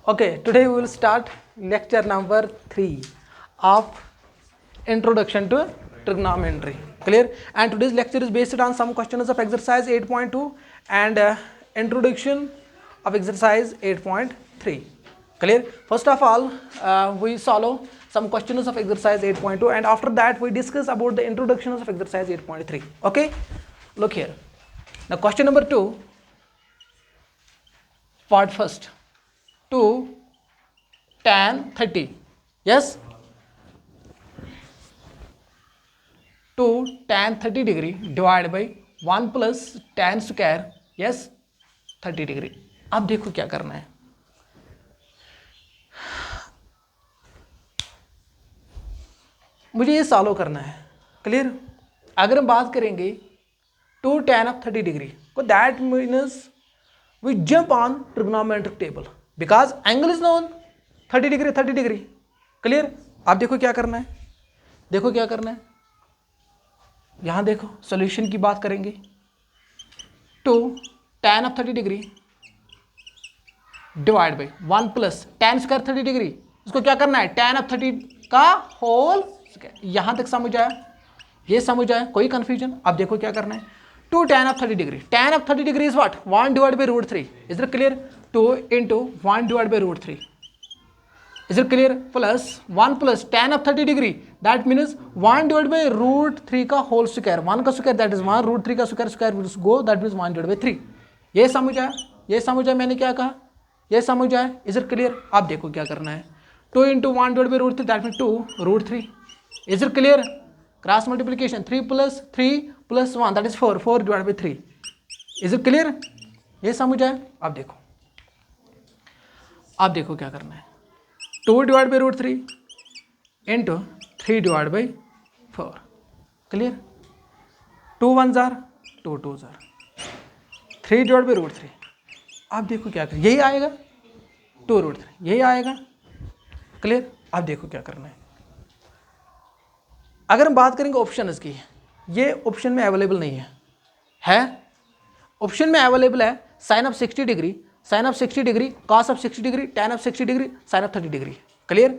Okay, today we will start lecture number 3 of Introduction to Trigonometry. Clear? And today's lecture is based on some questions of exercise 8.2 and introduction of exercise 8.3. Clear? First of all, we solve some questions of exercise 8.2 and after that we discuss about the introductions of exercise 8.3. Okay? Look here. Now question number 2, part first. 2 tan 30, yes, 2 tan 30 degree divided by 1 plus tan square, yes, 30 degree. अब देखो क्या करना है, मुझे ये solve करना है. Clear? अगर हम बात करेंगे 2 tan of 30 degree, so that means we jump on trigonometric table because angle is known 30 degree 30 degree. Clear? आप देखो क्या करना है, देखो क्या करना है, यहां देखो सॉल्यूशन की बात करेंगे. 2 tan of 30 degree divide by 1 plus tan square 30 degree, इसको क्या करना है, tan of 30 का होल. यहां तक समझ आया, ये समझ आया, कोई कंफ्यूजन? अब देखो क्या करना है, 2 tan of 30 degree, tan of 30 degree is what, 1 divided by root 3. Is it clear? 2 into 1 divided by root 3. Is it clear? Plus 1 plus tan of 30 degree, that means 1 divided by root 3 का whole square, 1 का square that is 1, root 3 का square, square will go, that means 1 divided by 3. ये समझ आया, ये समझ आया मैंने क्या कहा, ये समझ आया. Is it clear? अब देखो क्या करना है, 2 into 1 divided by root 3, that means 2 root 3. Is it clear? Cross multiplication, 3 plus 1, that is 4, 4 divided by 3. Is it clear? ये समझ आया. अब देखो क्या करना है, 2 divided by root 3 into 3 divided by 4. Clear? 2 1s are 2 2s are 3 divided by root 3. अब देखो क्या करना, यही आएगा 2 root 3, यही आएगा. क्लियर? अब देखो क्या करना है. अगर हम बात करेंगे ऑप्शंस की, ये ऑप्शन में अवेलेबल नहीं है, ऑप्शन में अवेलेबल है sine of 60 degree, sine of 60 degree, cos of 60 degree, tan of 60 degree, sine of 30 degree. Clear?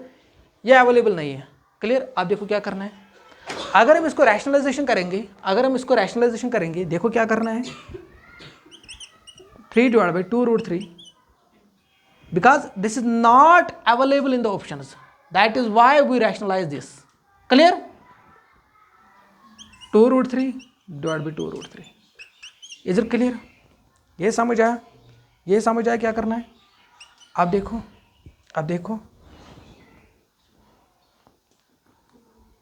ये अवेलेबल नहीं है. क्लियर? आप देखो क्या करना है, अगर हम इसको रैशनलाइजेशन करेंगे, अगर हम इसको रैशनलाइजेशन करेंगे, देखो क्या करना है, 3 divided by 2 root 3, because this is not available in the options, that is why we rationalize this. Clear? 2 root 3 divided by 2 root 3. Is it clear? ये समझ आया, ये समझ आया क्या करना है. अब देखो, अब देखो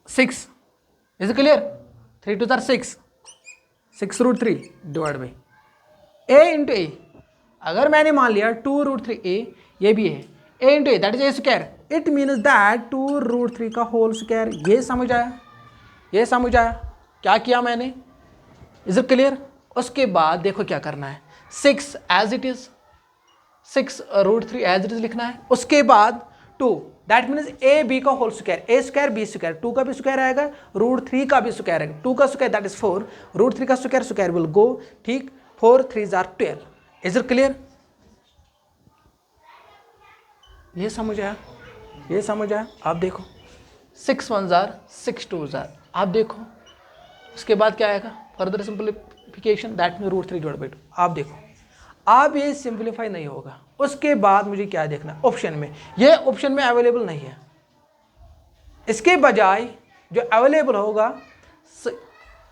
6. Is it clear? 3 2s are 6, 6 root 3 divided by a into a. अगर मैंने मान लिया 2 root 3 a, ये भी है, a into a, that is a square. It means that 2 root 3 का होल स्क्वायर. ये समझ आया, ये समझ आया क्या किया मैंने. Is it clear? उसके बाद देखो क्या करना है, 6 as it is, 6 root 3 as it is लिखना है. उसके बाद 2, दैट मीन्स ए बी का whole square, A square B square, 2 का भी स्क्वायर आएगा, रूट 3 का भी स्क्वायर आएगा, 2 का स्क्वायर दैट इज 4, रूट 3 का स्क्वायर, स्क्वायर विल गो. ठीक, 4 3s are 12. Is it clear? ये समझ आया, ये समझ आया. आप देखो 6 1s are 6 2s are. आप देखो उसके बाद क्या आएगा, further simplification, that mean root 3 divide by 2. आप देखो, आप ये सिंप्लीफाई नहीं होगा. उसके बाद मुझे क्या देखना, ऑप्शन में, ये ऑप्शन में अवेलेबल नहीं है. इसके बजाय जो अवेलेबल होगा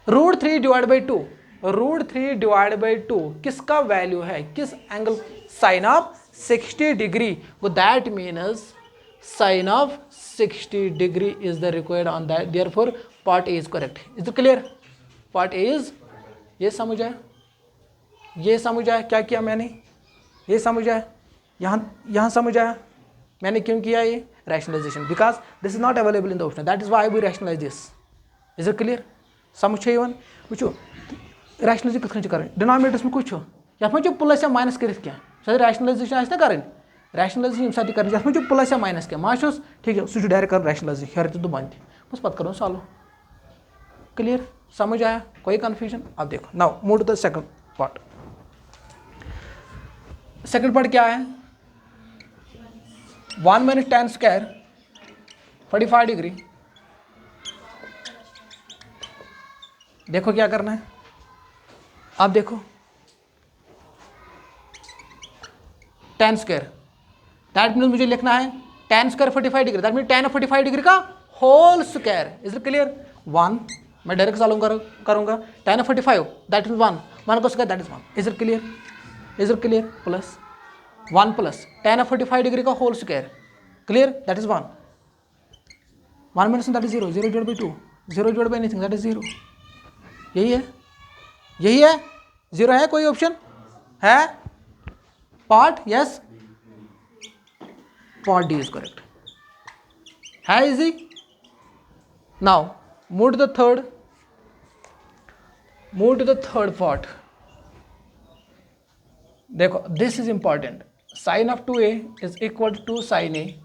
root 3 divide by 2, root 3 divide by 2 किसका वैल्यू है, किस एंगल, साइन ऑफ 60 डिग्री. वो that means sine of 60 degree is the required on that, therefore part A is correct. Is it clear? Part A is, ये समझ आया, ये समझ आया क्या किया मैंने, ये समझ आया, यहाँ समझ आया मैंने क्यों किया ये rationalisation, because this is not available in the option, that is why we rationalise this. Is it clear? समझ यवन वो रैशनलाइजेशन कथ कर डिनोमिनेटर्स में कुछ यथ में प्लस या माइनस कर रैशनलाइजेशन ना कर रैशनलाइजेशन साथ कर में प्लस या माइनस क्या माशोस ठीक है सह डायरेक्ट कर रैशनलाइजेशन हेर तो बंद बस पत करो सॉल्व. क्लियर? समझ आया, कोई कन्फ्यूजन? अब देखो now move to the second part. Second part क्या है, 1 माइनस tan स्क्वायर 45 डिग्री। देखो क्या करना है, आप देखो tan स्क्वायर, दैट मीन्स मुझे लिखना है tan square 45 degree, that mean tan of 45 degree का whole square. Is it clear? 1 मैं डायरेक्ट सॉल्व करूंगा, tan ऑफ 45 दैट इज 1 का square that is 1। Is it clear? Is it clear? Plus 1 plus tan of 45 degree का whole square, clear, that is 1 minus that is 0 divide by 2 divide by anything that is 0। यही है, यही है, 0 है? कोई option है? Part yes, part D is correct है। Easy. Now move to the third part. देखो this is important, sine of 2a is equal to sine A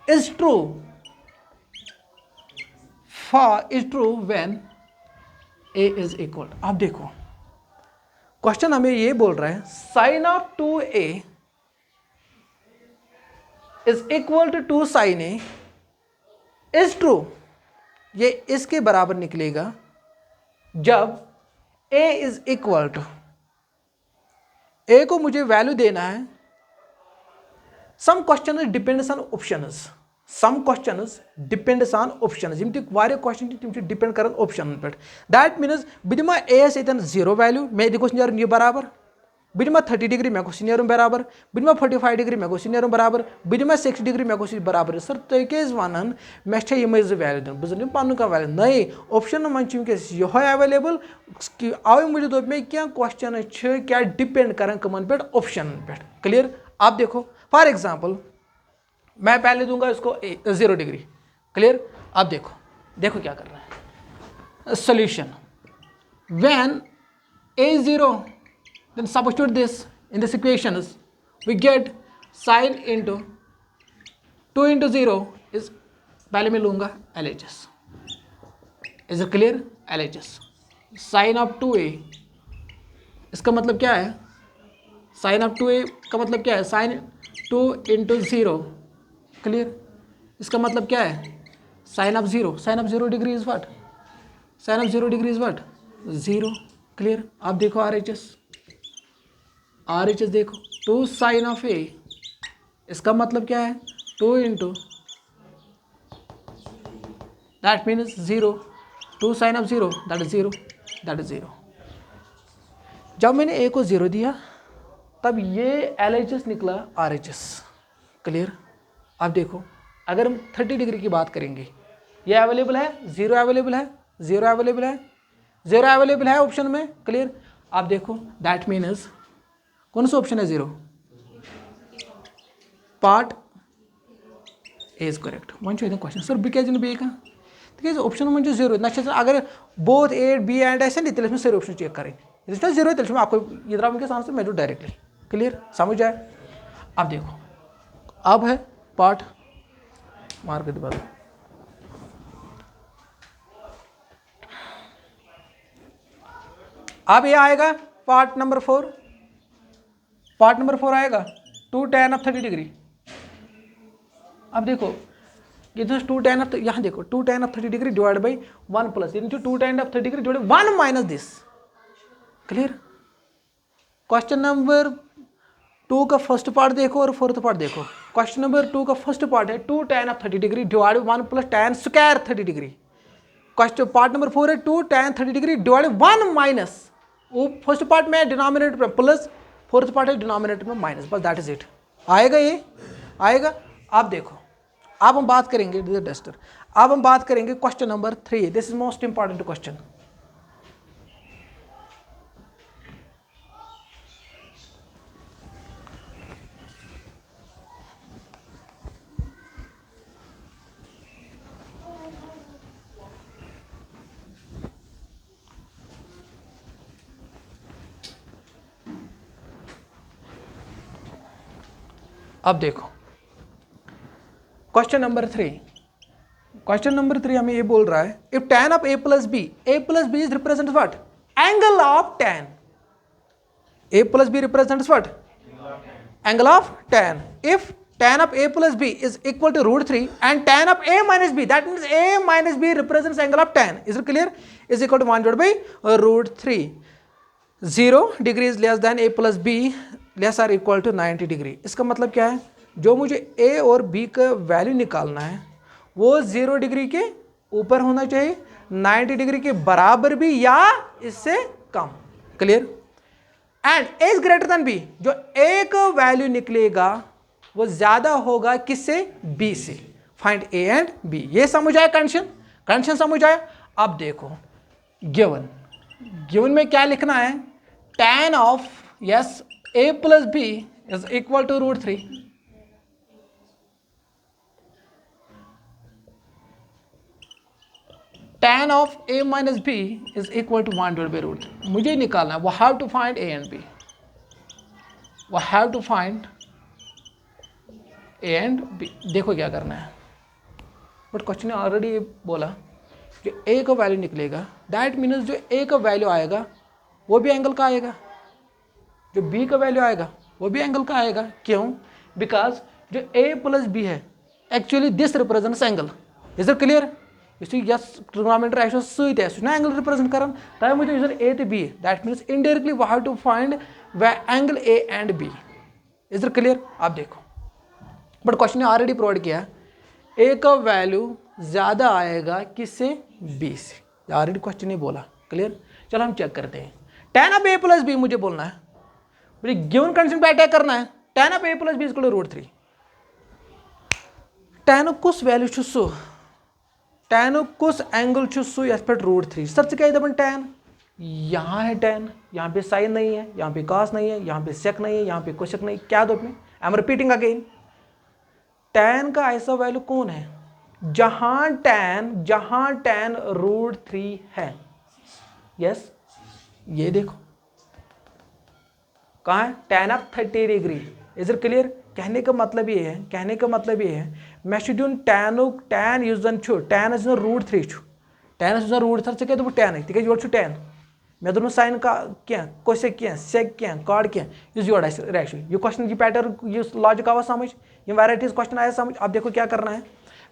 is true when a is equal. अब देखो question हमें ये बोल रहा है sine of 2a is equal to sine A is true, ये इसके बराबर निकलेगा जब a is equal to, a को मुझे वैल्यू देना है, some question depends on options, यम वारिया क्वेश्चन तम डिपेंड कर ऑप्शन पे, दैट मीन्स बह दिमा a सतन 0 वैल्यू, मे गोस नेरुन यह बराबर, बह दिमा 30 डिग्री मे गोस नेरुन बराबर, बह दिमा 45 डिग्री मे गोस नेरुन बराबर, बह दिमा 6 डिग्री मे गोस बराबर। सर तुम क्या वन मे यमे 2 वैल्यू दिन, बह पन कह वैल्यू नई ऑप्शन मज वस ये एवेलेबल, अवे मूजूब दोप मे क्या क्वेश्चन क्या डिपेंड कर कमन पे, ऑप्शन पे। क्लियर? आप देखो फॉर एग्जाम्पल मैं पहले दूंगा इसको 0 डिग्री, क्लियर? अब देखो क्या करना है, solution when a is 0 then substitute this in this equations, we get sin into 2 into 0 is, पहले मैं लूंगा LHS, is it clear? LHS sine of 2a, इसका मतलब क्या है, साइन ऑफ 2a का मतलब क्या है, साइन 2 into 0, क्लियर? इसका मतलब क्या है, sine of 0 degree is what, sine of 0 degree is what 0, clear? आप देखो RHS देखो 2 साइन ऑफ a, इसका मतलब क्या है 2 into that means 0, 2 sine of 0 that is 0। जब मैंने a को 0 दिया तब ये LHS निकला RHS, क्लियर? अब देखो अगर हम 30 डिग्री की बात करेंगे, ये अवेलेबल है, 0 अवेलेबल है, 0 अवेलेबल है ऑप्शन में, क्लियर? आप देखो दैट मीन्स कौन सा ऑप्शन है 0, part A is correct. One question sir B क्या बी का तक ऑप्शन मन 0 ना अगर बोथ ए बी एंड ऐसे तेल सारे ऑप्शन चेक करें, ये 0 तेल आपको ये द्राव वनस आंसर मैं डायरेक्टली, क्लियर? समझ आए? अब देखो अब है पार्ट मार्क के बाद, अब ये आएगा पार्ट नंबर 4, आएगा 2 tan ऑफ 30 डिग्री। अब देखो ये 2 tan ऑफ, यहाँ देखो 2 tan of 30 degree divide by 1 plus 2 tan of 30 degree divide 1 minus this, clear? Question number 2 का फर्स्ट पार्ट देखो और फोर्थ पार्ट देखो। क्वेश्चन नंबर 2 का फर्स्ट पार्ट है 2 tan of 30 degree divide 1 plus tan square 30 degree. Question part number 4 है 2 tan 30 degree divide 1 minus, वो first part में denominator में प्लस, फोर्थ पार्ट है डिनोमिनेटर में माइनस, बस दैट इज इट। आएगा ये आएगा। आप देखो अब हम बात करेंगे डस्टर, अब हम बात करेंगे question number 3, this is most important question. अब देखो क्वेश्चन नंबर 3 हमें ये बोल रहा है if tan of a plus B is represent what, angle of tan, a plus B represents what, angle of tan. If tan of a plus b is equal to root 3 and tan of a minus b, that means a minus b represents angle of tan. Is it clear? Is equal to 1 divided by root 3. 0 degree is less than a plus b less or equal to 90 degree. इसका मतलब क्या है? जो मुझे a और b का value निकालना है वो 0 डिग्री के ऊपर होना चाहिए, 90 डिग्री के बराबर भी या इससे कम. Clear? And a is greater than b, जो a का वैल्यू निकलेगा वो ज्यादा होगा किससे? b से. Find a and b. ये समझ आया कंडीशन? कंडीशन समझ आया? अब देखो गिवन में क्या लिखना है? tan of yes a plus b is equal to root 3. tan of a minus b is equal to 1 divided by root 3. मुझे निकालना है, we have to find a and b. We have to find a and b. देखो क्या करना है. But question ने already बोला जो a का वैल्यू निकलेगा दैट मीन्स जो a का वैल्यू आएगा वो भी एंगल का आएगा, जो b का वैल्यू आएगा वो भी एंगल का आएगा. क्यों? बिकॉज जो a प्लस b है actually this represents angle. Is it clear? Yes trigonometry ratio सही है ना एंगल रिप्रेजेंट करन तब मुझे यूजर a to b that means indirectly we have to find angle a and b. Is it clear? आप देखो बट क्वेश्चन ने ऑलरेडी प्रोवाइड किया a का वैल्यू ज़्यादा आएगा किससे? b से. ऑलरेडी क्वेश्चन ने बोला. क्लियर? चलो हम चेक करते हैं. tan of a plus b मुझे बोलना है, मुझे गिवन कंडीशन पे अटैक करना है. tan of a plus b equal to root 3. tan कुछ वैल्यू चुसो tan कुछ एंगल चुसो यस पे रूट 3. सर्च क्या दबन tan यहाँ है, tan यहाँ पे साइन नहीं है, यहाँ पे cos नहीं है, यहाँ पे sec नहीं है, यहाँ पे कोसेक नहीं. क्या दो में I am repeating again. tan का ऐसा वैल्यू कौन है जहां tan रूट 3 है. यस ये देखो कहाँ है? tan of 30 degree. Is it clear? कहने का मतलब ये है मैं शुडून tan यूजन छु tan इज रूट 3 छु tan इज रूट 3 से क्या तो tan है. ठीक है, जोड़ छु tan मैं दोनों साइन का क्या कोसेक क्या सेक क्या कॉड क्या यूज जोड़ रेशियो. ये क्वेश्चन की पैटर्न ये लॉजिक आवा समझ, ये वैराइटीज क्वेश्चन आया समझ. अब देखो क्या करना है.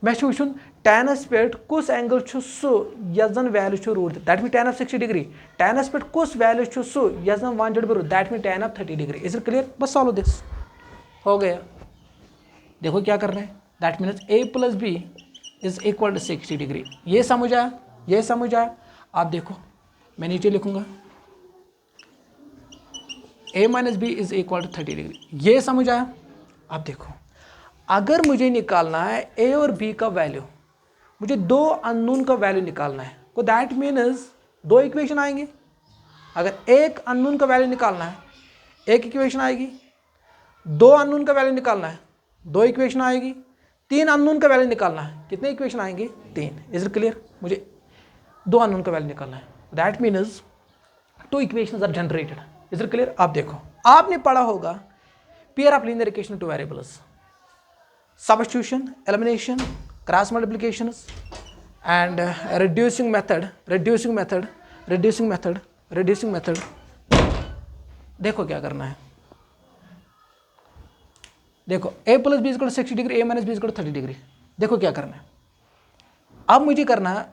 मैं वुन tan पे कुछ एंगल सो यन value root that mean tan of 60 degree. tan पे कुछ वैल्यू सो यन 1 divided by root that mean tan of 30 degree. Is it clear? बस सॉल्व दिस. हो गया. देखो क्या करना है. That means a plus b is equal to 60 degree. ये समझ आया? ये समझ आया? आप देखो मैं नीचे लिखूंगा a minus B is equal to 30 degree. ये समझ आया? आप देखो अगर मुझे निकालना है a और b का वैल्यू, मुझे दो अननोन का वैल्यू निकालना है, तो दैट मीन्स दो इक्वेशन आएंगे. अगर एक अननोन का वैल्यू निकालना है एक इक्वेशन आएगी, दो अननोन का वैल्यू निकालना है दो इक्वेशन आएगी, तीन अननोन का वैल्यू निकालना है कितने इक्वेशन आएंगे? 3. Is it clear? मुझे दो अननोन का वैल्यू निकालना है that means 2 equations are generated. Is it clear? आप देखो आपने पढ़ा होगा pair of linear equation two variables, substitution, elimination, cross multiplications and reducing method. देखो क्या करना है. देखो a plus B equal 60 degree, a minus B equal 30 degree. देखो क्या करना है. अब मुझे करना है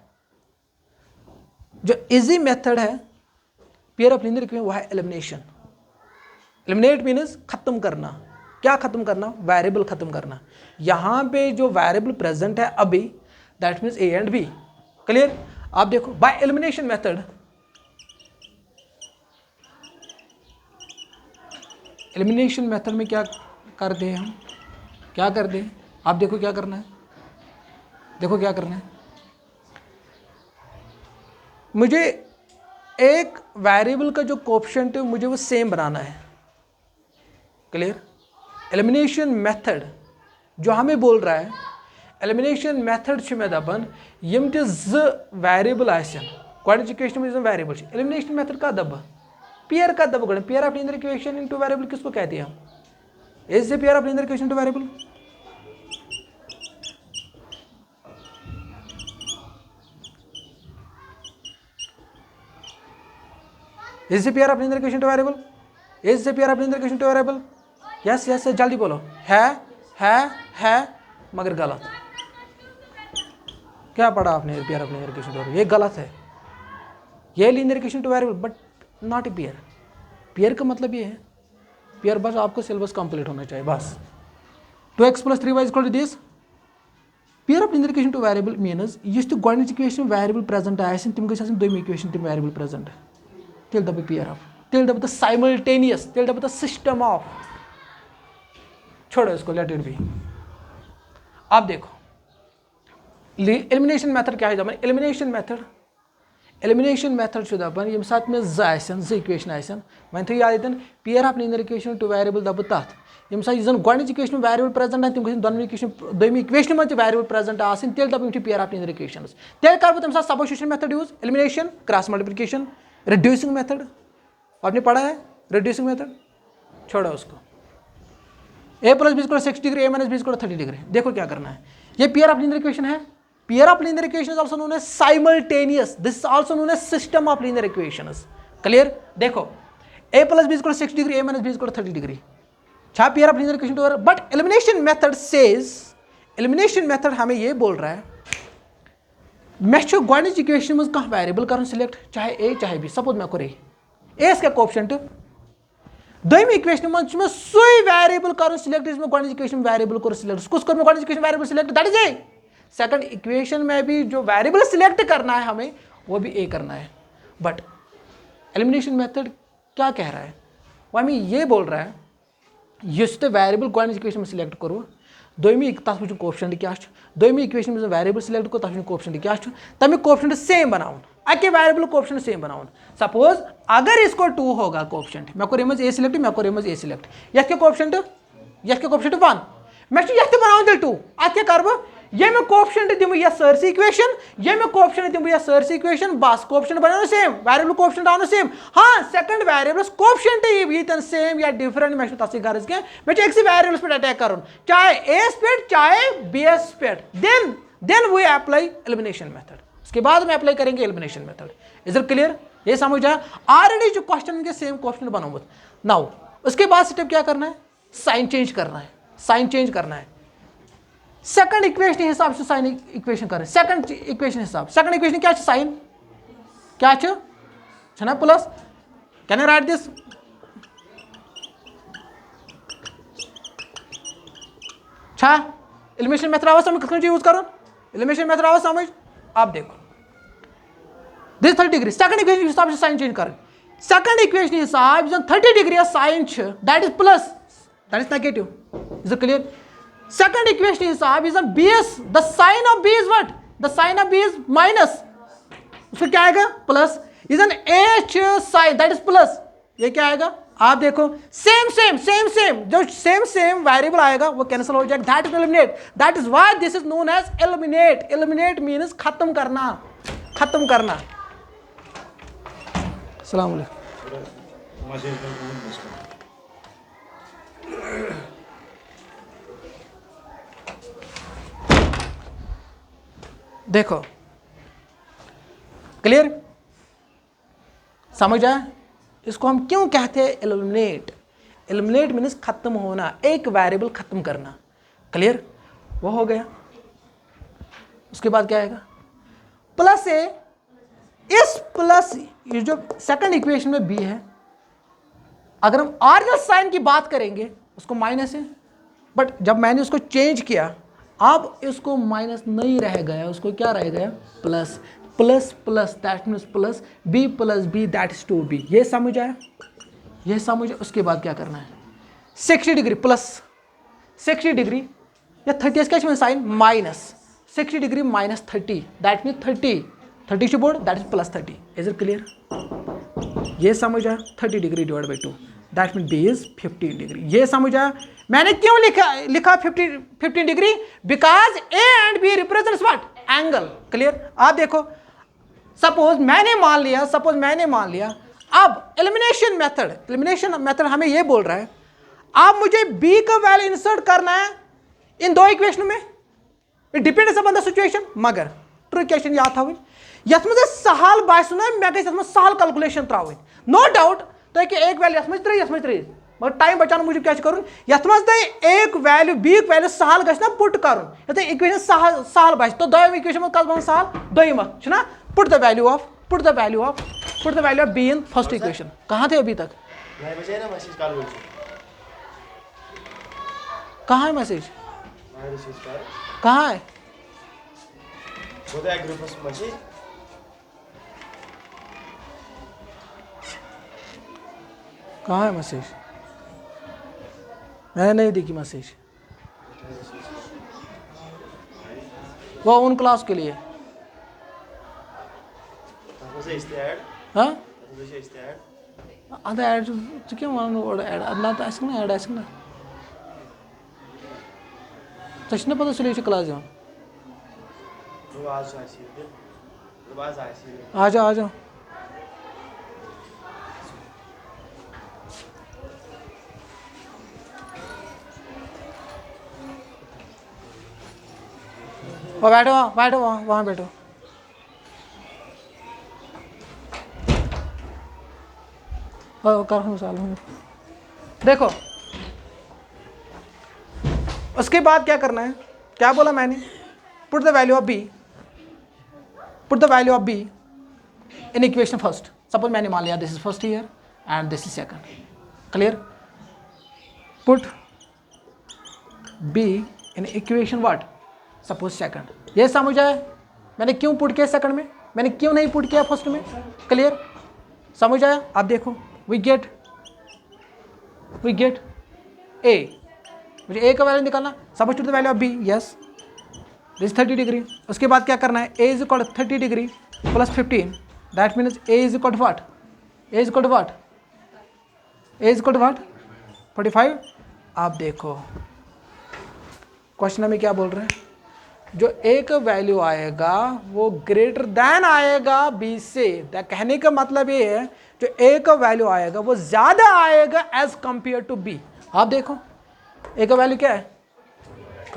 जो इजी मेथड है पेयर ऑफ लीनियर इक्वेशन वो है एलिमिनेशन. एलिमिनेट मीन्स खत्म करना. क्या खत्म करना? वेरिएबल खत्म करना. यहाँ पे जो वेरिएबल प्रेजेंट है अभी that means a and b. Clear? आप देखो by elimination method, elimination method में क्या करते हैं हम, क्या करते हैं? आप देखो क्या करना है. देखो क्या करना है. मुझे एक वेरिएबल का जो कोएफिशिएंट है मुझे वो सेम बनाना है. क्लियर? एलिमिनेशन मेथड जो हमें बोल रहा है एलिमिनेशन मेथड छ मे दपन यम ते ज वेरिएबल आसन गॉड इक्वेशन में वेरिएबल छ. एलिमिनेशन मेथड का दब पेयर का दब गण pair of linear equation into variable किसको कहते हैं हम? Is the pair of linear equation two variable. Is the pair of linear equation to variable? Is the pair of linear equation to variable? Yes yes जल्दी बोलो। है मगर गलत। क्या पढ़ा आपने pair of linear equation to, ये गलत है। ये linear equation two variable but not a pair. Pair का मतलब ये है, पेयर बस आपको सिलेबस कंप्लीट होना चाहिए बस। 2x + 3y = this। Pair of linear equation two variable means yes तो गोडनिच इक्वेशन वेरिएबल प्रेजेंट आसन तिम गस आसन दोयम इक्वेशन तिम वेरिएबल प्रेजेंट, तेल दब पेयर ऑफ, तेल दब द साइमल्टेनियस, तेल दब द सिस्टम ऑफ। छोड़ो इसको, लेट इट बी। अब देखो एलिमिनेशन मेथड क्या है दपन, एलिमिनेशन मेथड छ दपन यम साथ में ज इक्वेशन आसन वन थो याद यतन pair of linear equation two variable दब तथ यम साथ जन गोडनिच इक्वेशन वेरिएबल प्रेजेंट तिम गस दोनों इक्वेशन दोयम इक्वेशन में वेरिएबल प्रेजेंट आसन तेल दब यम पेयर ऑफ लीनियर इक्वेशंस। तेल कर बह तम साथ substitution method use, elimination, cross multiplication, reducing method. आपने पढ़ा है रिड्यूसिंग मेथड, छोड़ो उसको। a + b = 60 degree, a - b = 30 degree. देखो क्या करना है, ये पेयर ऑफ लीनियर इक्वेशन है। Pair of linear equation is also known as simultaneous, this is also known as system of linear equations. Clear? देखो a + b = 60 degree, a - b = 30 degree छा pair of linear equation two. But elimination method says, elimination method हमें ये बोल रहा है मे गोडनिच equation में कह variable कर सिलेक्ट, चाहे a चाहे b। सपोज मैं करे a इसका कोएफिशिएंट, दोयम इक्वेशन में सुई वेरिएबल कर सिलेक्ट इसमें गोडनिच इक्वेशन वेरिएबल कर सिलेक्ट, कुछ कर में गोडनिच equation variable select, that is A. Second equation में भी जो वेरिएबल सिलेक्ट करना है हमें वो भी ए करना है। बट एलिमिनेशन मेथड क्या कह रहा है, वो हमें ये बोल रहा है यस तो वेरिएबल गोडनिच इक्वेशन में सिलेक्ट करो, दोयमी तथ वो कोएफिशिएंट क्या, दोयमी इक्वेशन में वेरिएबल सिलेक्ट करो तथ कोएफिशिएंट क्या, तमिक कोएफिशिएंट सेम बनाउन, अके वेरिएबल कोएफिशिएंट सेम बनाउन। सपोज अगर इसको 2 होगा कोएफिशिएंट, मैं को ए सिलेक्ट, मैं को ए सिलेक्ट, यह कोएफिशिएंट 1, मैं यह बनाउन तेल 2, अत क्या कर ये मैं कोएफिशिएंट दिम यह सरसी इक्वेशन, ये मैं कोएफिशिएंट दिम यह सरसी इक्वेशन, बस कोएफिशिएंट बनाओ सेम, वेरिएबल कोएफिशिएंट आनो सेम। हाँ सेकंड वेरिएबल्स कोएफिशिएंट ये सेम या डिफरेंट, मैं तसी गर्ज के मैं एक सी वेरिएबल्स पे अटैक करूं, चाहे ए पे चाहे बी पे, then we apply elimination method. उसके बाद में अप्लाई करेंगे elimination method. Is it clear? ये समझ आया? ऑलरेडी जो क्वेश्चन के सेम क्वेश्चन बनाओ नाउ। उसके बाद स्टेप क्या करना है, साइन चेंज करना है, साइन चेंज करना है। सेकंड इक्वेशन हिसाब से साइन इक्वेशन करें, सेकंड इक्वेशन हिसाब, सेकंड इक्वेशन क्या साइन क्या ना plus, can I right this, छा एलिमिनेशन मेथड आवाज समझ किसको यूज करो, एलिमिनेशन मेथड आवाज समझ। आप देखो दिस 30 डिग्री, सेकंड इक्वेशन हिसाब से साइन चेंज करें, सेकंड इक्वेशन हिसाब से 30 degree sine that is plus, that is negative. Is it clear? Second equation हिसाब is on bs, the sign of b is what? The sign of b is minus, उसका क्या आएगा plus, is an h sign that is plus, ये क्या आएगा आप देखो same जो सेम वेरिएबल आएगा वो कैंसिल हो जाएगा, that is eliminate, that is why this is known as eliminate। eliminate means खत्म करना। अस्सलाम वालेकुम। देखो क्लियर समझ आया? इसको हम क्यों कहते हैं एलिमिनेट? एलिमिनेट मीन्स खत्म होना, एक वेरिएबल खत्म करना। क्लियर? वो हो गया। उसके बाद क्या आएगा, प्लस ए, इस प्लस ये जो सेकंड इक्वेशन में बी है, अगर हम ऑरिजिनल साइन की बात करेंगे उसको माइनस है, बट जब मैंने उसको चेंज किया अब इसको माइनस नहीं रह गया, उसको क्या रह गया plus, plus plus that means plus B plus B that is 2b। ये समझ आया? ये समझ। उसके बाद क्या करना है, 60 डिग्री प्लस 60 डिग्री या 30 क्या sine minus 60 degree minus 30 that mean 30 to board that is plus 30। Is it clear? ये समझ आया? 30 degree divide by 2 that mean B is 15 degree. ये समझ आया? मैंने क्यों लिखा 15 degree, because A and B represents what, angle. Clear? आप देखो सपोज मैंने मान लिया अब एलिमिनेशन मेथड हमें ये बोल रहा है अब मुझे बी का वैल्यू इंसर्ट करना है इन दो इक्वेशन में, it depends upon the situation. मगर ट्रू इक्वेशन याद था यथ मज सहल बास ना मे गई सहल कैलकुलेशन त्रा नो डाउट तो एक वैल्यू यथ 3 3 मगर टाइम बचाने मूजूब क्या करूँ यथ मज एक वैल्यू बी वैल्यू सहल गना पुट कर इक्वेशन सहल बस तो दोम इक्वेशन मज कस बन सहल दोम put the value of B in first equation. कहाँ थे अभी तक? कहाँ है मैसेज? कहाँ है? कहाँ है मैसेज? मैंने नहीं देखी मैसेज। वो उन क्लास के लिए हाँ ಅದು ಆ್ಯಡ್ ಚಿಕ್ಕ ಮಾಡೋಣ ಅದ್ನಾತ ಆಯ್ಸ್ಕನ ಆ್ಯಡ್ ಆಯ್ಸ್ಕನ ತಕ್ಷಣ ಪದ ಸೊಲ್ಯೂಷನ್ क्लास जाओ आ जाओ और बैठो वहाँ बैठो। देखो उसके बाद क्या करना है, क्या बोला मैंने? Put the value of B in equation first. Suppose मैंने मान लिया this is first year and this is second. Clear? Put be in equation what? Suppose second. ये समझ आया मैंने क्यों पुट किया सेकंड में, मैंने क्यों नहीं पुट किया फर्स्ट में? क्लियर? समझ आया? आप देखो वी गेट ए, मुझे ए का वैल्यू निकालना। Suppose to the value of B, yes this 30 degree. उसके बाद क्या करना है? A is equal 30 degree plus 15, that means A is equal to what? A is equal to what? 45। आप देखो क्वेश्चन में क्या बोल रहे हैं, जो ए का वैल्यू आएगा वो ग्रेटर देन आएगा बी से। कहने का मतलब ये है जो ए का वैल्यू आएगा वो ज्यादा आएगा एज कंपेयर टू बी। आप देखो ए का वैल्यू क्या है,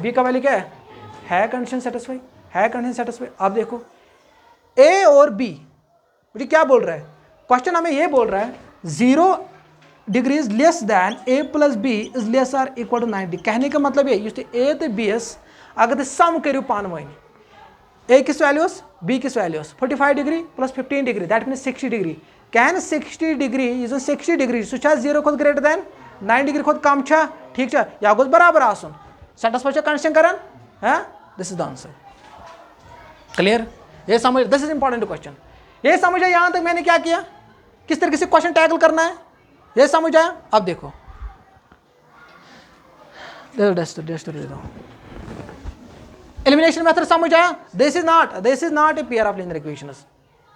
बी का वैल्यू क्या है कंडीशन सेटिस्फाई। आप देखो ए और बी मुझे क्या बोल रहा है, क्वेश्चन हमें ये बोल रहा है 0 degree is less than A plus B is less or equal to 90। कहने का मतलब ये ए तो बी एस अगर सम करो पान वन, ए किस वैल्यूस बी किस values 45 degree plus 15 degree that means 60 degree. Can 60 degree is 60 degree सह 0 खुद ग्रेटर दैन 9 डिग्री खुद कम छा, ठीक है या गोस बराबर आसन सेटिस्फाई कंडीशन करन। This is the answer. Clear? ये समझ, दिस इज इंपॉर्टेंट क्वेश्चन। ये समझ आया यहाँ तक मैंने क्या किया, किस तरीके से क्वेश्चन टैकल करना है, ये समझ आया? अब देखो एलिमिनेशन मेथड समझ आया? This is not a pair of linear equations.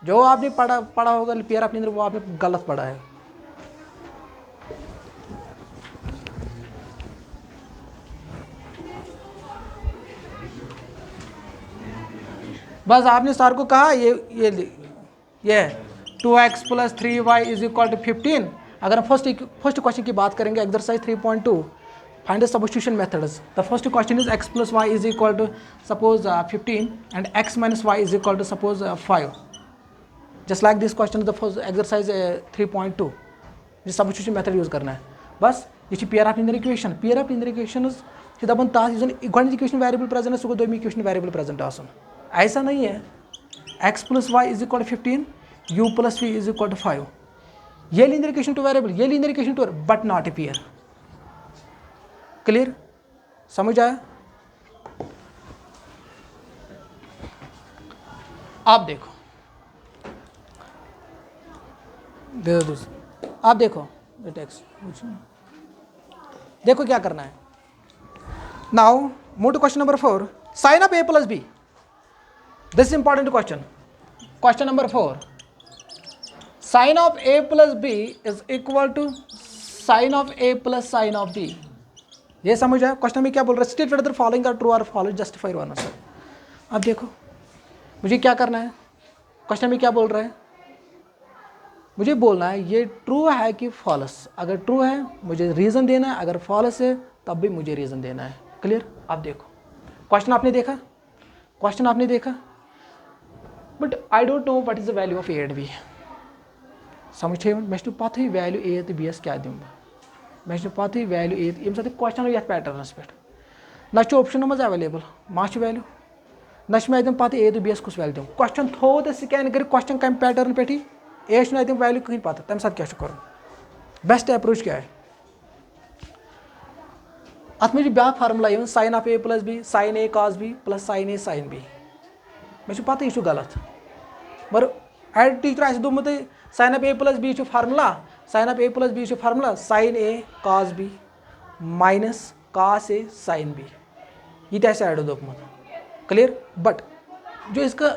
जो आपने पढ़ा होगा पेयर ऑफ लीनियर वो आपने गलत पढ़ा है। बस आपने सर को कहा ये 2x plus 3y is equal to 15। अगर हम फर्स्ट क्वेश्चन की बात करेंगे exercise 3.2 find the substitution methods. The first question is x plus y is equal to suppose 15 and x minus y is equal to suppose 5। Just like this question the first exercise 3.2 ये substitution method use करना है। बस ये pair of linear equation दपान तथ गो equation variable present सह गो equation variable present आसन। ऐसा नहीं है x plus Y is equal to 15 u plus v is equal to 5। ये लीनियर इक्वेशन टू वेरिएबल, ये linear equation two but not a pair. Clear? समझ आया? आप देखो आप देखो देखो क्या करना है। Now move to question number 4, sine of A plus B. This is important question. Question number 4. Sin of a plus b is equal to sin of a plus sin of b. ये समझ आया? Question में क्या बोल रहा है? State whether following are true और false, justify one answer. अब देखो मुझे क्या करना है, क्वेश्चन में क्या बोल रहा है, मुझे बोलना है ये ट्रू है कि फॉल्स। अगर ट्रू है मुझे रीज़न देना है, अगर फॉल्स है तब भी मुझे रीज़न देना है। क्लियर? अब देखो क्वेश्चन आपने देखा, but I don't know what is the value of A and B. समझे? मैं पता ही value A to B S क्या दूँ। मे पता वैल्यू ए ये क्वेश्चन ये पैटर्नस पे ना ऑप्शन मज अवेलेबल मा वैल्यू ना मे पता ए तो बी कुछ वैल्यू दूँ क्वेश्चन थो तो स्कैन कर क्वेश्चन कम पैटर्न पे ए वैल्यू कहीं पता तम साथ क्या कर बेस्ट अप्रोच क्या है अत मे ब्या formula sine of A plus B sine A cos B plus sine A sine B मे पता यह गलत मगर एड टीचर दोमुत sine of A plus B formula sine of A plus B formula sine A cos B minus cos A sine B यह एड दोमुत क्लियर बट जो इसका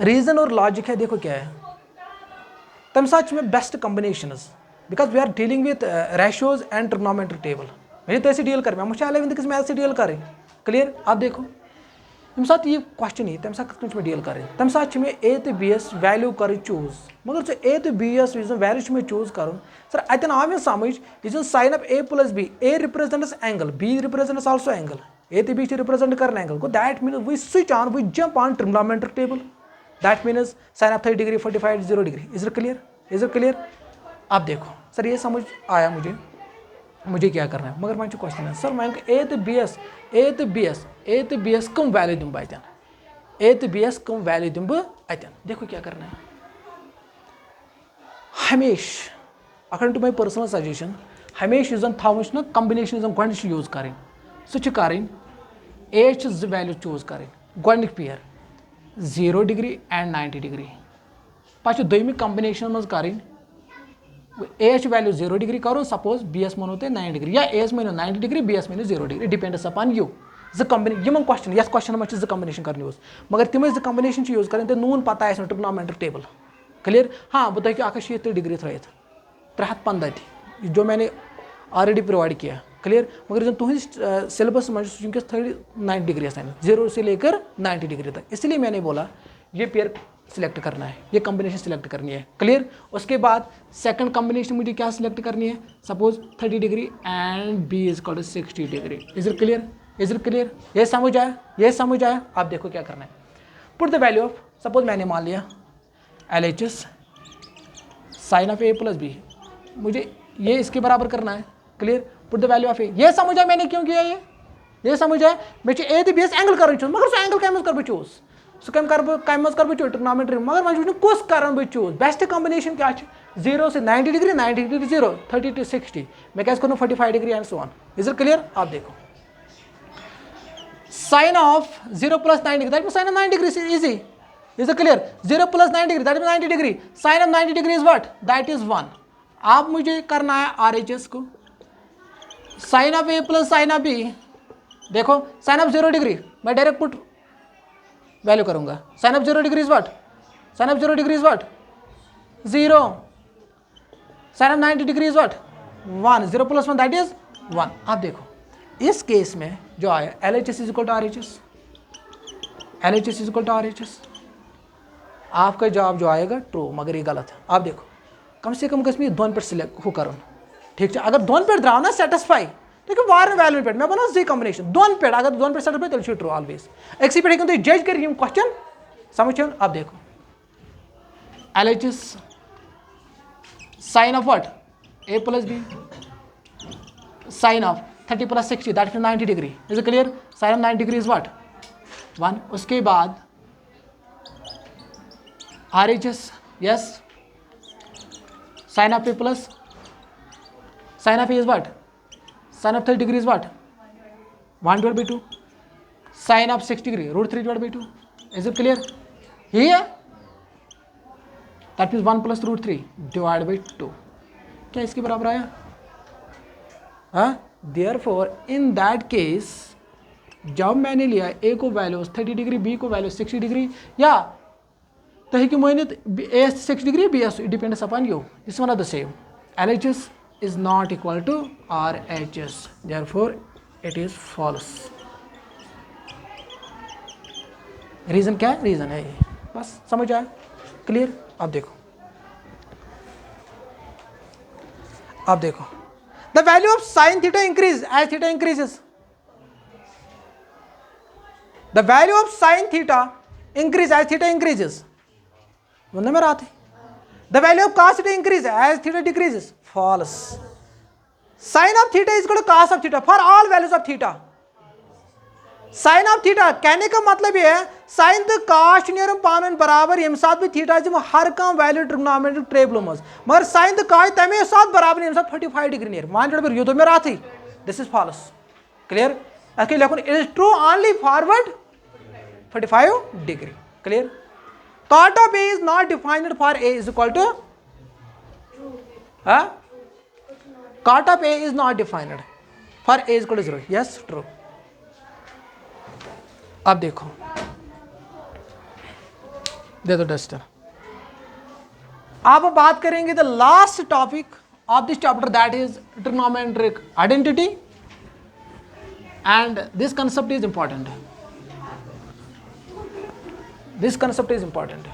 रीज़न और लॉजिक है देखो क्या है तम साथ में best combinations because we are dealing with ratios and trigonometry table मुझे तो ऐसे डील कर मुझे 11th मैथ से डील करें क्लियर आप देखो तम साथ ये क्वेश्चन ही तम साथ में डील करें तम साथ में ए तो बी एस वैल्यू कर चूज मगर सो ए तो बी एस वैल्यू में चूज कर सर अतन आव मे समझ यह sine of A plus B A represents angle B represents also angle A to B represent कर एंगल गो that mean we switch on we jump on trigonometry table that means sine of 30 degree 45 0 degree is it clear आप देखो sir ये समझ आया मुझे क्या करना है मगर मैं क्वेश्चन है सर मैं ए to B S come value दूँ बह ए to B S come value दूँ बहन देखो क्या करना है हमेश according to my personal suggestion हमेश यह थवन ना कॉम्बिनेशन गो यूज करें सह करें ए वैल्यू चूज करें गोनिक पेयर 0 डिग्री एंड 90 डिग्री पे दोमी कॉम्बिनेशन मज करें ए वैल्यू 0 डिग्री करो सपोज बी एस मनो 90 डिग्री या ए मनो 90 डिग्री बी एस मनो 0 degree depends upon you combination question yes question मज कॉम्बिनेशन कर यूज मगर तिम कॉम्बिनेशन यूज करें तो नून पता ट्रिग्नोमेट्री टेबल क्लियर हाँ बह तक 160 डिग्री थ्त 315 जो मैंने ऑलरेडी प्रोवाइड किया क्लियर मगर जो तुम सिलेबस मज 90 डिग्री 0 से लेकर 90 डिग्री तक इसलिए मैंने बोला ये पेयर सिलेक्ट करना है ये कॉम्बिनेशन सिलेक्ट करनी है क्लियर उसके बाद सेकंड कॉम्बिनेशन मुझे क्या सिलेक्ट करनी है suppose 30 degree and B is equal to 60 degree is it clear ये समझ आया आप देखो क्या करना है put the value of suppose मैंने मान लिया LHS sine of A plus B मुझे ये इसके बराबर करना है clear put the value of A ये समझ आया मैंने क्यों किया ये समझ आया मैं ए तो बी एस एंगल कर चूज मगर एंगल कैम कर चूज सो कम कर ट्रिग्नोमेट्री मगर मैं कुछ कर चूज बेस्ट कॉम्बिनेशन क्या 0 से 90 डिग्री 0 30 to 60 मैं क्या करूँ 45 degree and so on is it clear आप देखो sine of 0 plus 90 that mean sine of 90 degree easy is it clear 0 plus 90 degree that mean 90 degree sine of 90 degree is what that is 1 आप मुझे करना है RHS को sine of A plus sine of B देखो sine of 0 degree मैं direct put value करूंगा sine of 0 degree is what sine of 0 degree is what 0 sine of 90 degree is what 1 0 plus 1 that is 1 आप देखो इस case में जो आया LHS is equal to RHS LHS is equal to RHS आपका जवाब जो आएगा ट्रू मगर ये गलत है आप देखो कम से कम गस दोन पे सिलेक्ट हो कर ठीक है अगर दोन पे द्राव ना सेटिस्फाई देखो वार वैल्यू पे मैं बना जी कॉम्बिनेशन दोन पे अगर दोन पे सेटिस्फाई तो ट्रू ऑलवेज एक्सी पे तो जज कर क्वेश्चन समझ आप देखो LHS sine of what A plus B sine of 30 plus 60 that is 90 degree is clear sine of 90 degree is what 1 उसके बाद RHS yes sine of A plus sine of A is what sine of 30 degree is what 1/2 sine of 6 degree √3/2 is it clear here that means 1 plus √3 divide by 2 क्या इसके बराबर आया हाँ therefore in that case जब मैंने लिया A को value 30 degree B को वैल्यू 60 डिग्री या तो है कि मोइनित ए 6 डिग्री बी एस depends upon you is one of the same LHS is not equal to RHS therefore it is false reason क्या है रीजन है ये बस समझ आया क्लियर आप देखो the value of sine theta increase as theta increases the value of sine theta increase as theta increases वो नंबर आते the value of cos theta increase as theta decreases false sine of theta is equal to cos of theta for all values of theta. Sine of theta कहने का मतलब ये है sign the cost near पान बराबर यम साथ भी theta जब हर कम वैल्यू ट्रिग्नोमेट्रिक ट्रेबल मज मगर साइन द कॉस्ट तमे साथ बराबर यम साथ 45 डिग्री नियर मान जोड़ यो तो मेरा आती दिस इज फॉल्स क्लियर असके लेकिन it is true only forward 45 degree clear. cot of A is not defined for A is equal to cot of A is not defined for A is equal to 0 yes true। अब देखो दे दो duster. अब बात करेंगे the last topic of this chapter that is trigonometric identity and this concept is important. This concept is important.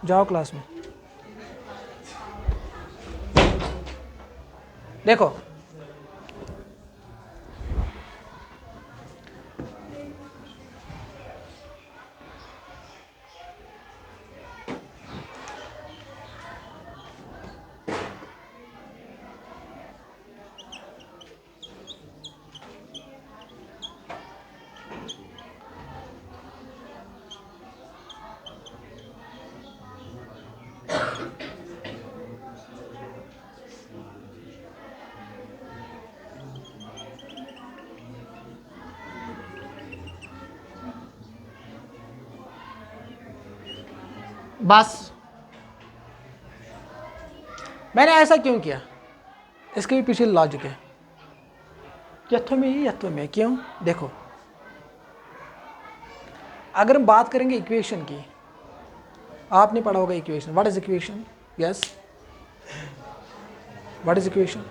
जाओ class में देखो बस मैंने ऐसा क्यों किया इसके भी पीछे लॉजिक है यथो में क्यों देखो अगर हम बात करेंगे इक्वेशन की आपने पढ़ा होगा equation what is equation yes what is equation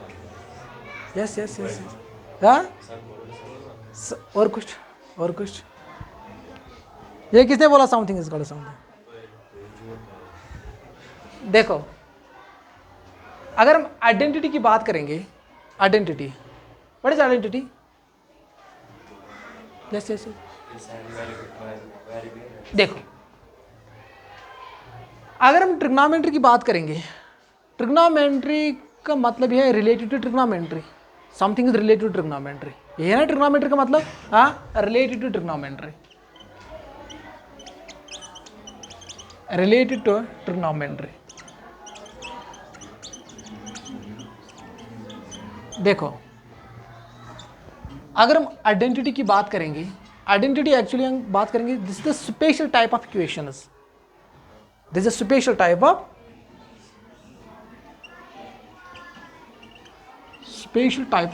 yes yes yes हाँ और कुछ ये किसने बोला समथिंग इज कॉल्ड समथिंग। देखो अगर हम आइडेंटिटी की बात करेंगे identity what is identity yes yes देखो अगर हम ट्रिग्नोमेट्री की बात करेंगे ट्रिग्नोमेट्री का मतलब यह है related to trigonometry something is related to trigonometry ये है ना ट्रिग्नोमेट्री का मतलब हाँ related to trigonometry related to trigonometry. देखो अगर हम आइडेंटिटी की बात करेंगे आइडेंटिटी एक्चुअली हम बात करेंगे this is the special type of equations this is special type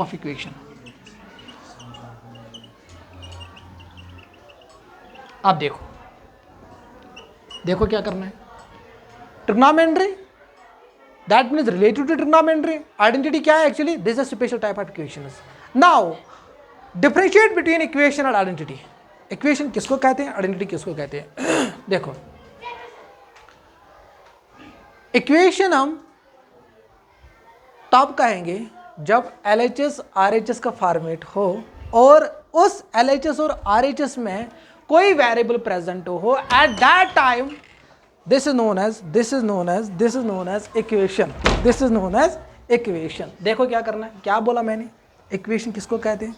of equation. अब देखो क्या करना है trigonometry that means related to trigonometry identity क्या है actually this is a special type of equations। now differentiate between equation और identity equation किसको कहते हैं identity किसको कहते हैं देखो equation हम तब कहेंगे जब LHS RHS का फॉर्मेट हो और उस LHS और RHS में कोई वेरिएबल प्रेजेंट हो at that time this is known as equation this is known as equation। देखो क्या करना है क्या बोला मैंने equation किसको कहते हैं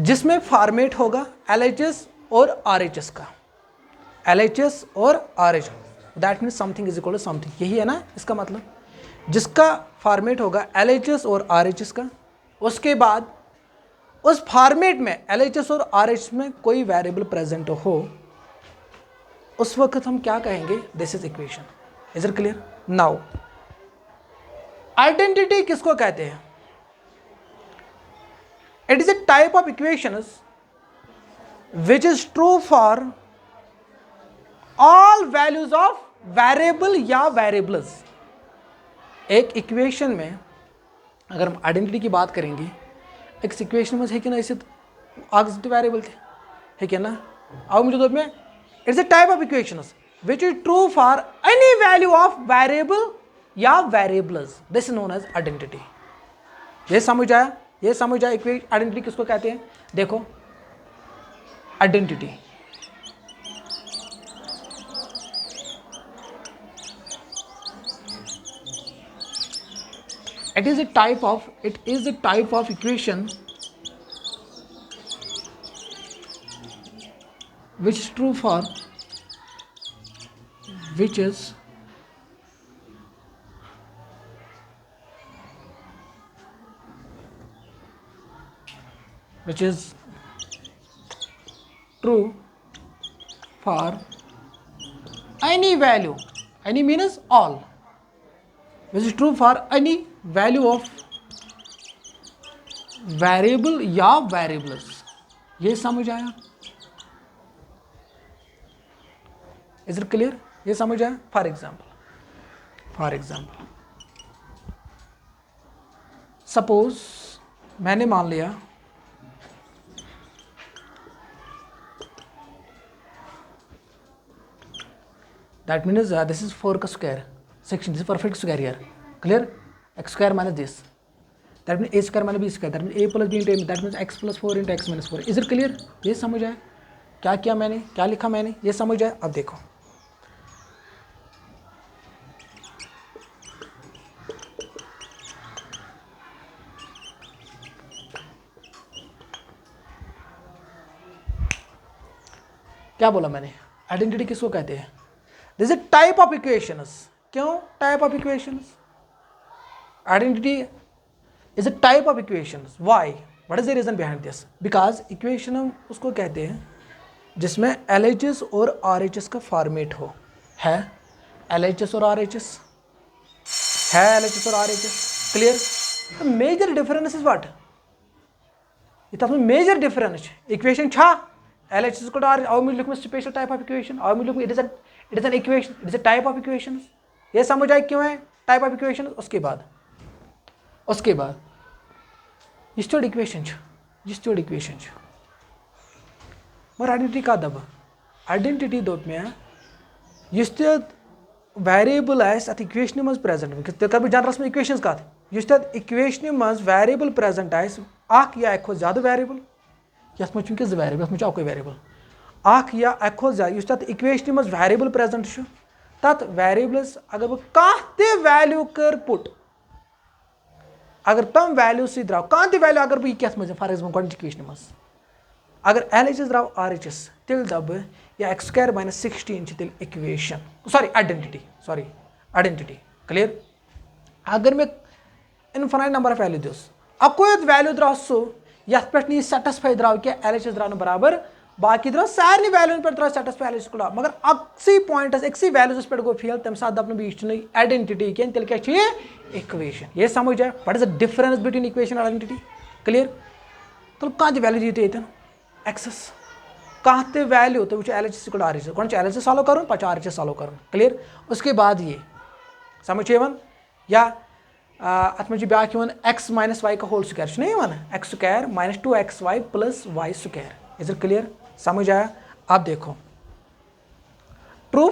जिसमें फॉर्मेट होगा LHS और RHS का LHS और RH that means something is equal to something यही है ना इसका मतलब जिसका फॉर्मेट होगा LHS और RHS का उसके बाद उस फॉर्मेट में LHS और RHS में कोई वेरिएबल प्रेजेंट हो उस वक्त हम क्या कहेंगे this is equation. Is it clear now identity किसको कहते हैं it is a type of equations which is true for all values of variable या वेरिएबल्स। एक इक्वेशन में अगर हम आइडेंटिटी की बात करेंगे एक इक्वेशन में है कि ना ऐसे ऑक्सिट वेरिएबल थे है क्या ना अब मुझे दो में it's a type of equations which is true for any value of variable या variables this is known as identity. ये समझ आया आइडेंटिटी किसको कहते हैं देखो identity it is a type of equation which is true for which is true for any value, any means all, which is true for any value of variable या variables. ये समझ आया? Is it clear? ये समझ आया? For example suppose मैंने मान लिया दैट मीन्स दिस इज 4 का square section, this is perfect square here. Clear? x square minus this, that means a square minus b square, that means a plus b into a, that means x plus 4 into x minus 4. Is it clear? ये समझ आया? क्या किया मैंने, क्या लिखा मैंने, ये समझ आया? अब देखो क्या बोला मैंने, आइडेंटिटी किसको कहते हैं? This is type of equations. क्यों type of equations? Identity is a type of equations. Why? What is the reason behind this? Because equation हम उसको कहते हैं जिसमें LHS और RHS का फॉर्मेट हो. है LHS और RHS, है LHS और RHS. Clear? The major difference is what? ये मेजर डिफरेंस इक्वेशन छा LHS को R, और मुझे लिखूँ स्पेशल टाइप ऑफ इक्वेशन, और मुझे लिखूँ it is an equation, it is a type of equation. ये समझ आए क्यों है टाइप ऑफ इक्वेशन? उसके बाद यिस्टोड इक्वेशन मगर आइडेंटिटी का दब आइडेंटिटी दोप में युस्त वेरिएबल अत इक्वेशन मज प्रेजेंट कर बह जनरल में इक्वेशन कत युस्त इक्वेशन मज वेरिएबल प्रेजेंट आख या एक ज्यादा वेरिएबल यथ मज वनकस वेरिएबल यथ अक वेरिएबल आख या एक ज्यादा युस्त इक्वेशन मज वेरिएबल प्रेजेंट तथ वेरिएबल्स अगर बह कह वैल्यू कर पुट, अगर तम वैल्यू सी द्राव कह वैल्यू अगर बह कत मज फॉर एग्जाम्पल गो इक्वेशन मज अगर LHS द्राव RHS तेल दब या x square minus 16 तेल इक्वेशन सॉरी आइडेंटिटी. क्लियर? अगर मैं इनफाइनाइट नंबर ऑफ वैल्यू दोस अकोत वैल्यू द्राव सो यथ पे सेटिस्फाई द्राव क्या LHS द्राव बराबर बाकी द्राव सारे वैल्यू पे द्राव सेटिस्फाई LHS को मगर अक्सी पॉइंट अक्सी वैल्यूज पे गो फेल तम साथ दपन बह आइडेंटिटी कह तेल क्या इक्वेशन. ये समझ आए? What is the difference between equation और आइडेंटिटी? क्लियर? तो कह वैल्यू दीते ये एक्सेस कह वैल्यू तो वो LHS को RHS गो LHS सॉल्व कर पे RHS सॉल्व कर. क्लियर? उसके बाद ये समझ या अत मे ब्या x माइनस वाई का होल स्क्वायर नहीं x square minus 2xy plus y square. Is it clear? समझ आया? आप देखो true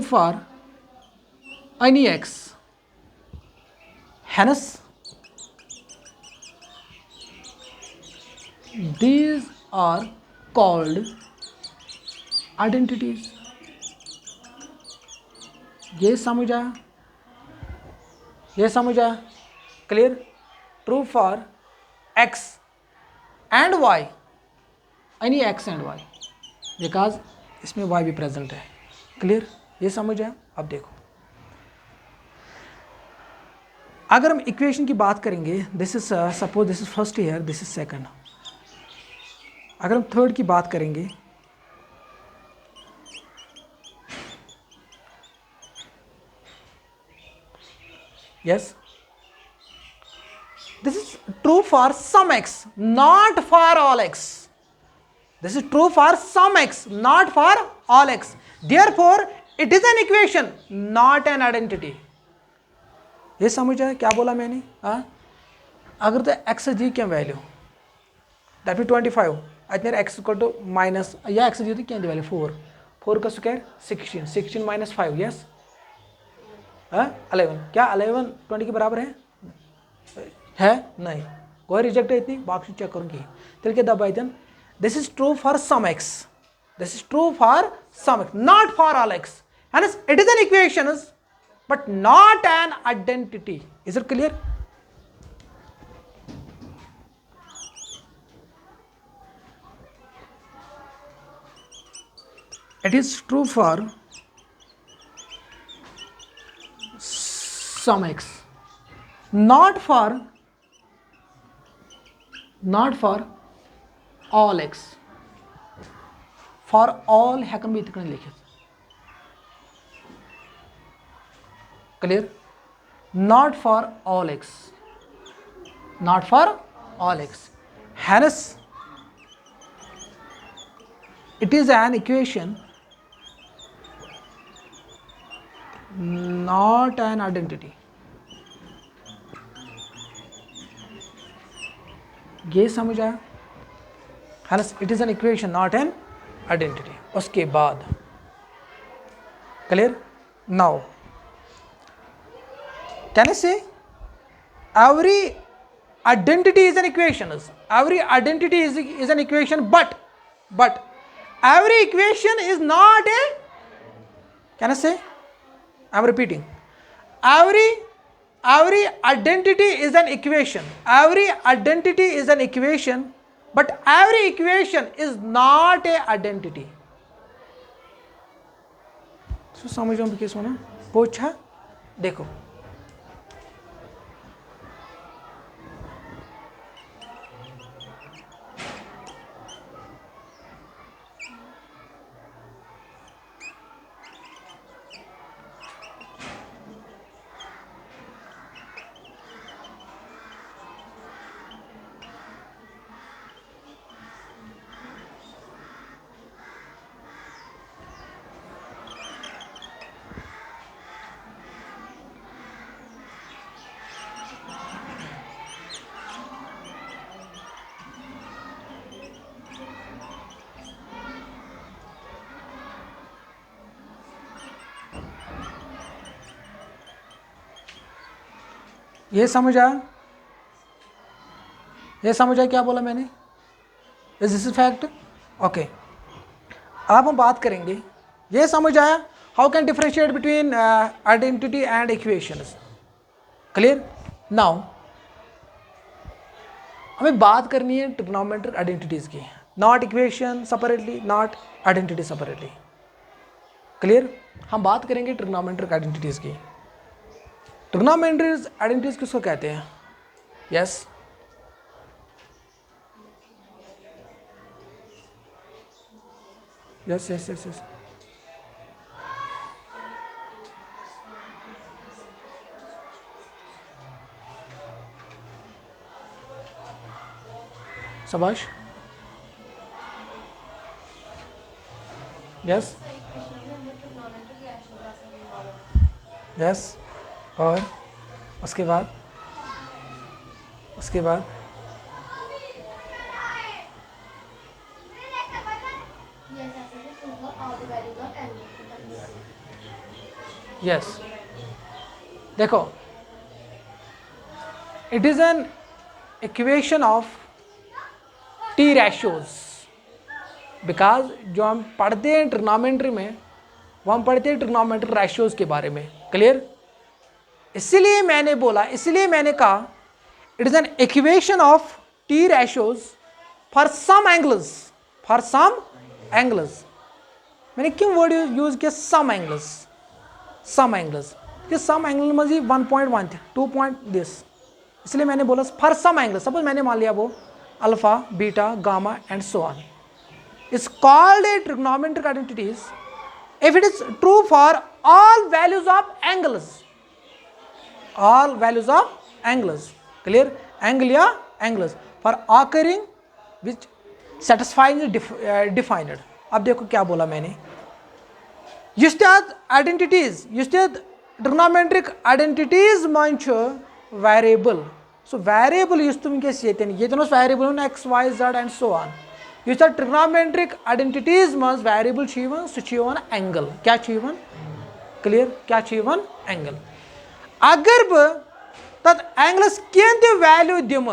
for any x, hence these are called identities. ये समझ आया? ये समझ आया? Clear? True for x and y, any x and y, because इसमें y भी प्रेजेंट है. क्लियर? ये समझ आया? अब देखो अगर हम इक्वेशन की बात करेंगे, this is suppose this is first year, this is second. अगर हम थर्ड की बात करेंगे, yes this is true for some x, not for all x. This is true for some x, not for all x. Therefore it is an equation, not an identity. ये समझ आया क्या बोला मैंने? अगर तो x दी क्या वैल्यू दैट मीन 25 अतने x इक्वल टू माइनस या x दी क्या वैल्यू 4 का स्क्वायर 16 माइनस 5 यस 11. क्या 11 20 के बराबर है नहीं? कोई रिजेक्ट है इतनी बॉक्स चेक करूँगी तेल के दबाई दिन. This is true for some x, this is true for sum x, not for all x. Hence, it is an equation, but not an identity. Is it clear? It is true for sum x, not for all x. For all हेकन भी इतने लिखित. Clear? Not for all x. Not for all x. Hence, it is an equation, not an identity. ये समझ आया? Hence, it is an equation, not an identity. उसके बाद clear? Now, can I say every identity is an equation? Every identity is an equation, but every equation is not a, can I say? I am repeating. Every identity is an equation. Every identity is an equation, but every equation is not a identity. So समझो हम किस होना पूछा देखो ये समझ आया? ये समझ आया क्या बोला मैंने? Is this fact? ओके, अब हम बात करेंगे. ये समझ आया? How can differentiate between identity and equations? Clear? Now हमें बात करनी है ट्रिग्नोमेट्रिक आइडेंटिटीज की. Not equation separately, not identity separately. Clear? हम बात करेंगे ट्रिग्नोमेट्रिक आइडेंटिटीज की. ट्रिग्नोमेट्रिक आइडेंटिटीज किसको कहते हैं? Yes, yes yes yes yes. शाबाश. Yes yes. और उसके बाद यस देखो, it is an equation of T ratios. Because जो हम पढ़ते हैं ट्रिग्नोमेट्री में वो हम पढ़ते हैं ट्रिग्नोमेट्रिक रेशियोज के बारे में. क्लियर? इसलिए मैंने बोला, इसलिए मैंने कहा it is an equation of T ratios for some angles. For some angles मैंने क्यों वर्ड यूज किया? सम एंगल्स. सम एंगल्स कि सम एंगल में जी 1.1 थे, 2 पॉइंट दिस, इसलिए मैंने बोला फॉर सम एंगल. सपोज मैंने मान लिया वो alpha, beta, gamma and so on. It's called a trigonometric identities if it is true for all values of angles. All values of angles. Clear? Angle या angles for occurring which satisfying defined. अब देखो क्या बोला मैंने. युस्ताद identities, युस्ताद trigonometric identities मंच variable. So variable युस्त तुम क्या सीते हैं? ये दोनों वेरिएबल हैं x, y, z and so on. युस्ता ट्रिग्नोमेट्रिक आइडेंटिटीज मंच वेरिएबल चीवन सुचीवन एंगल. क्या चीवन? क्लियर? क्या चीवन? एंगल. अगर ब तद एंगलस केंद्र वैल्यू दिम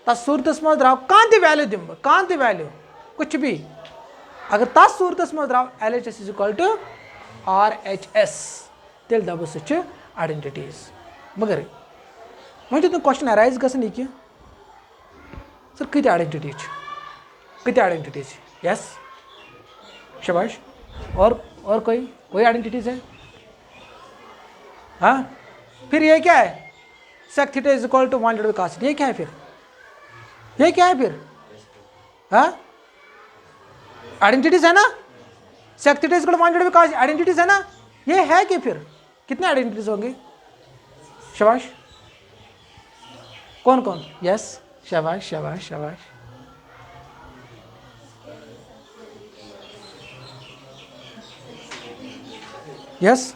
तद सूरतस मज द्राव कांति वैल्यू दिम, कांति वैल्यू कुछ भी अगर तस सूरतस मज द्राव LHS is equal to RHS तेल दबो सह आइडेंटिटीज मगर वो क्वेश्चन अराइज गसन यह सर कत आइडेंटिटीज यस शाबाश और कोई आइडेंटिटीज है हाँ फिर ये क्या है sec theta is equal to 1 cos theta ये क्या है फिर हाँ आइडेंटिटीज है ना sec theta is equal to 1 cos identities है ना ये है कि फिर कितने आइडेंटिटीज होंगे शाबाश कौन कौन यस शाबाश शाबाश शाबाश yes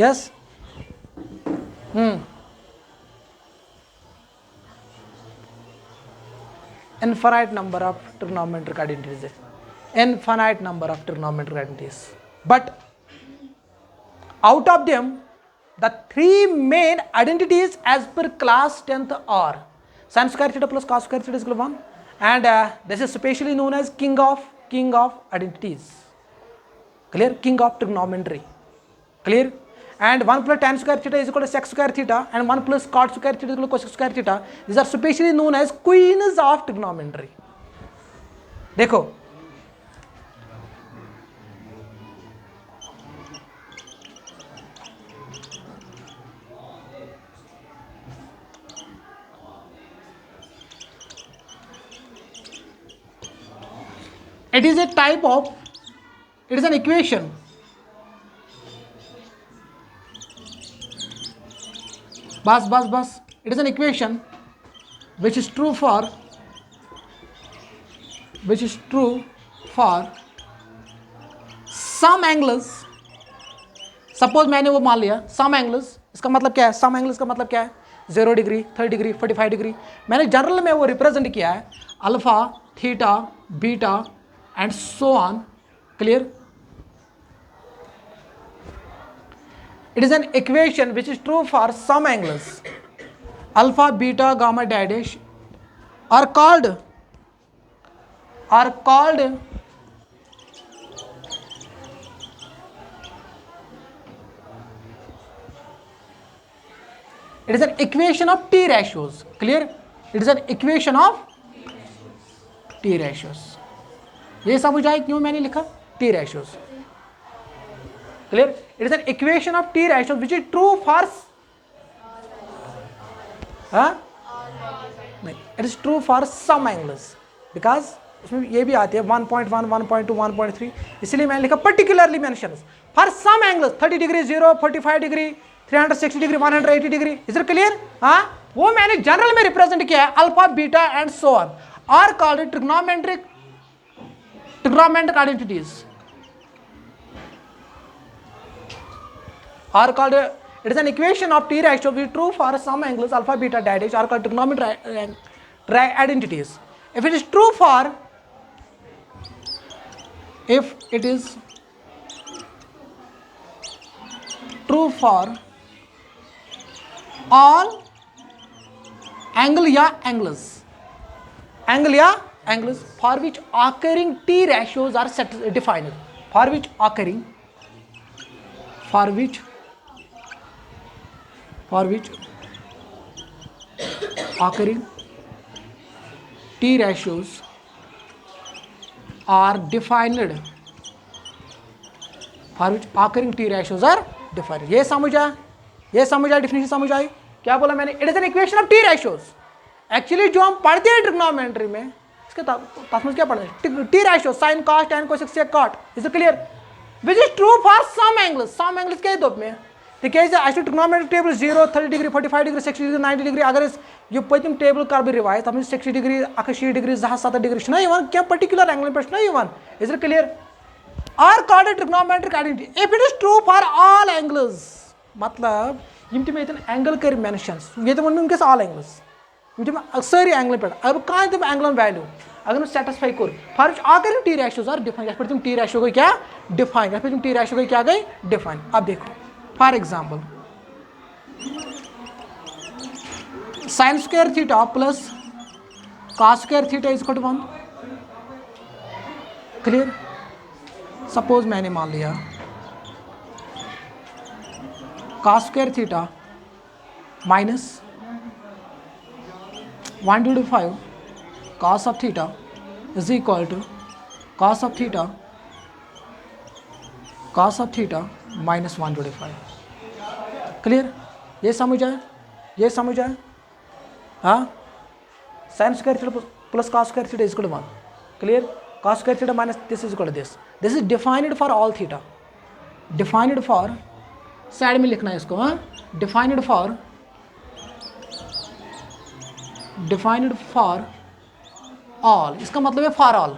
yes infinite number of trigonometric identities but out of them the three main identities as per class 10th are sin square theta plus cos square theta is equal to 1 and this is specially known as king of identities clear king of trigonometry clear and 1 plus tan square theta is equal to sec square theta and 1 plus cot square theta is equal to cosec square theta. These are specially known as queens of trigonometry. देखो it is an equation bus it is an equation which is true for some angles suppose मैंने वो मान लिया some angles इसका मतलब क्या है some angles का मतलब क्या है 0 डिग्री 30 डिग्री 45 डिग्री मैंने जनरल में वो रिप्रेजेंट किया है alpha theta beta and so on clear it is an equation which is true for some angles alpha beta gamma dash are called it is an equation of T ratios clear it is an equation of T ratios ये समझ आए क्यों मैंने लिखा T ratios clear it is an equation of T ratios which is true for नहीं it is true for some angles because उसमें ये भी आती है 1.1 1.2 1.3 इसलिए मैंने लिखा particularly mentions for some angles 30 degree 0 45 degree 360 degree 180 degree is it clear हाँ वो मैंने जनरल में रिप्रेजेंट किया है alpha beta and so on are called trigonometric identities are called it is an equation of T ratio which is true for some angles alpha beta dash are called trigonometric identities if it is true for all angle या angles for which occurring T ratios are defined for which occurring T ratios are defined ये समझ आया definition समझ आई क्या बोला मैंने it is an equation of T ratios actually जो हम पढ़ते हैं ट्रिग्नोमेट्री में इसके तात्पर्य क्या पढ़ते हैं T ratio sine cos tan cosec sec cot is it clear which is true for some angles क्या दो में ठीक है ऐसे trigonometry table 0 30 degree 45 degree 60 degree 90 degree अगर ये पतम टेबल कर बह रिवाइज तब 60 डिग्री 180 डिग्री 270 डिग्री क्या पर्टिकुलर एंगल पे is it clear are called trigonometric identity if it is true for all angles मतलब यम एंगल कर मेंशन ये वन वनकस ऑल एंगल्स सारी एंगल पे अब कहाँ तम एंगलन वैल्यू अगर सेटिस्फाई कोर फर्ज अगर टी रेशियो आर डिफाइन ये तुम टी रेशियो गई क्या डिफाइन तुम टी रेशियो गई क्या गई डिफाइन। अब देखो for example sine square theta plus cos square theta is equal to 1। Clear. Suppose मैंने मान लिया cos square theta minus 1/5 cos of theta is equal to cos of theta minus 1/5। Clear. ये समझ आया हाँ। Sine square theta plus cos square theta is equal to 1। Clear. Cos square theta minus this is equal to this is defined for all theta, defined for side में लिखना है इसको हाँ, defined for all. इसका मतलब है for all,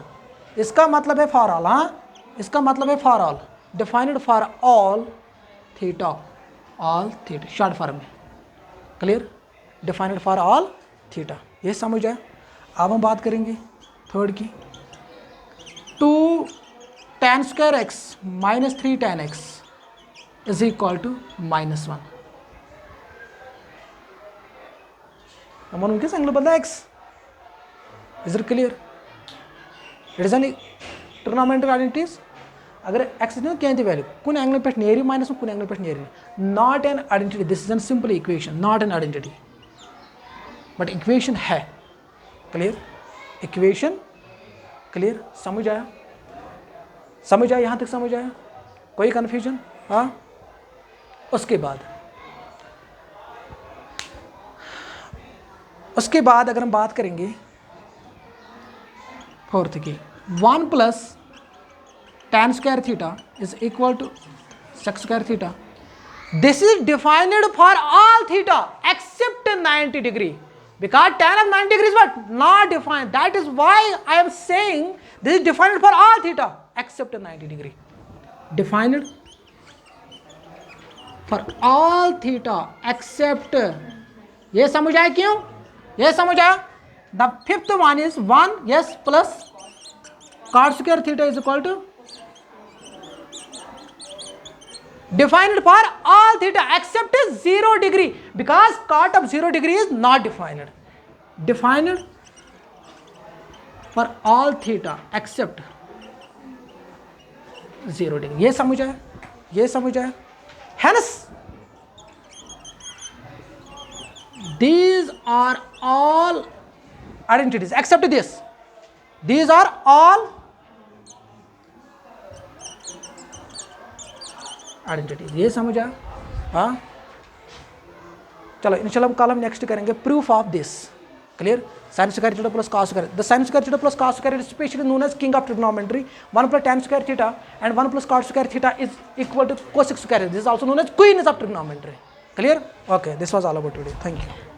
इसका मतलब है फॉर ऑल हाँ, इसका मतलब है for all. Defined for all theta short form में। Clear. Defined for all theta ये समझ आया। अब हम बात करेंगे थर्ड की 2 tan square x minus 3 tan x is equal to -1। हम उनके एंगल बदला x is it clear. It is an trigonometric identities अगर x इज क्या वैल्यू कुन एंगल पे नेरी माइनस कुन एंगल पे नेरी not an identity. This is an simple equation not an identity but equation है। क्लियर। Equation clear. समझ आया यहाँ तक समझ आया कोई कन्फ्यूजन हाँ। उसके बाद अगर हम बात करेंगे फोर्थ की 1 plus tan square theta is equal to sec square theta. This is defined for all theta except 90 degree because tan of 90 degree is what not defined. That is why I am saying this is defined for all theta except 90 degree. Defined for all theta except ये समझ आया क्यों? ये समझ आया। The fifth one is 1 yes plus cot square theta is equal to defined for all theta except 0 degree because cot of 0 degree is not defined. Defined for all theta except 0 degree. ये समझ आया। Hence these are all identities except this. These are all identities. ये समझ आया हाँ। चलो इंशाल्लाह कल हम नेक्स्ट करेंगे proof of this. Clear. Sine square theta plus cos square the sine square theta plus cos square is specially known as king of trigonometry 1 plus tan square theta and 1 plus cot square theta is equal to cosec square. This is also known as queen of trigonometry. Clear. Okay this was all about today. Thank you.